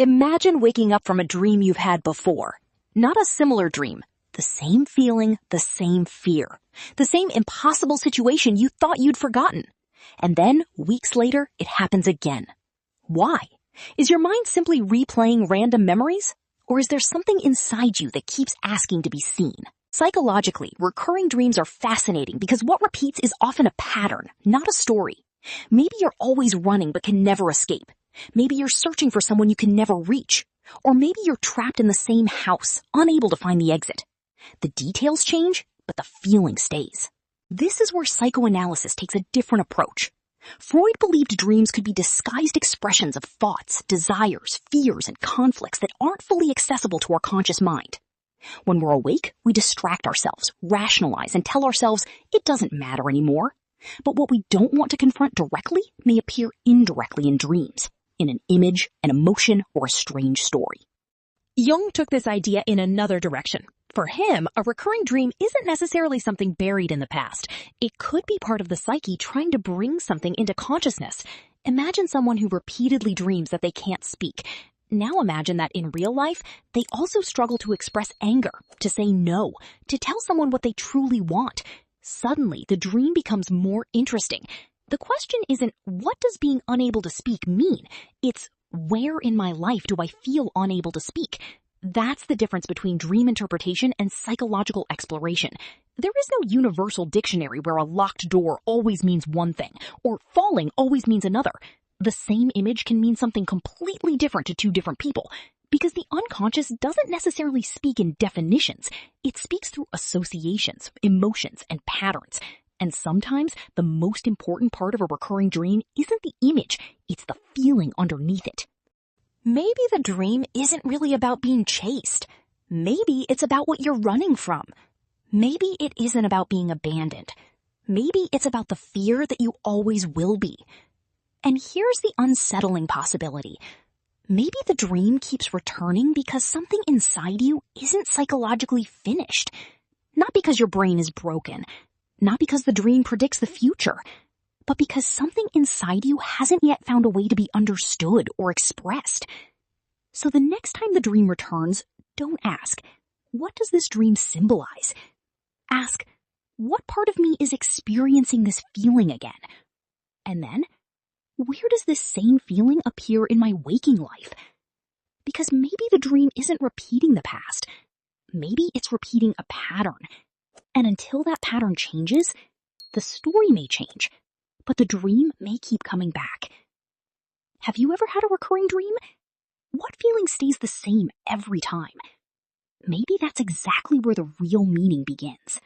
Imagine waking up from a dream you've had before. Not a similar dream. The same feeling, the same fear. The same impossible situation you thought you'd forgotten. And then, weeks later, it happens again. Why? Is your mind simply replaying random memories? Or is there something inside you that keeps asking to be seen? Psychologically, recurring dreams are fascinating because what repeats is often a pattern, not a story. Maybe you're always running but can never escape. Maybe you're searching for someone you can never reach. Or maybe you're trapped in the same house, unable to find the exit. The details change, but the feeling stays. This is where psychoanalysis takes a different approach. Freud believed dreams could be disguised expressions of thoughts, desires, fears, and conflicts that aren't fully accessible to our conscious mind. When we're awake, we distract ourselves, rationalize, and tell ourselves it doesn't matter anymore. But what we don't want to confront directly may appear indirectly in dreams, in an image, an emotion, or a strange story. Jung took this idea in another direction. For him, a recurring dream isn't necessarily something buried in the past. It could be part of the psyche trying to bring something into consciousness. Imagine someone who repeatedly dreams that they can't speak. Now imagine that in real life, they also struggle to express anger, to say no, to tell someone what they truly want. Suddenly, the dream becomes more interesting. The question isn't, what does being unable to speak mean? It's, where in my life do I feel unable to speak? That's the difference between dream interpretation and psychological exploration. There is no universal dictionary where a locked door always means one thing, or falling always means another. The same image can mean something completely different to two different people, because the unconscious doesn't necessarily speak in definitions. It speaks through associations, emotions, and patterns. And sometimes the most important part of a recurring dream isn't the image, it's the feeling underneath it. Maybe the dream isn't really about being chased. Maybe it's about what you're running from. Maybe it isn't about being abandoned. Maybe it's about the fear that you always will be. And here's the unsettling possibility. Maybe the dream keeps returning because something inside you isn't psychologically finished. Not because your brain is broken. Not because the dream predicts the future. But because something inside you hasn't yet found a way to be understood or expressed. So the next time the dream returns, don't ask, what does this dream symbolize? Ask, what part of me is experiencing this feeling again? And then, where does this same feeling appear in my waking life? Because maybe the dream isn't repeating the past. Maybe it's repeating a pattern. And until that pattern changes, the story may change, but the dream may keep coming back. Have you ever had a recurring dream? What feeling stays the same every time? Maybe that's exactly where the real meaning begins.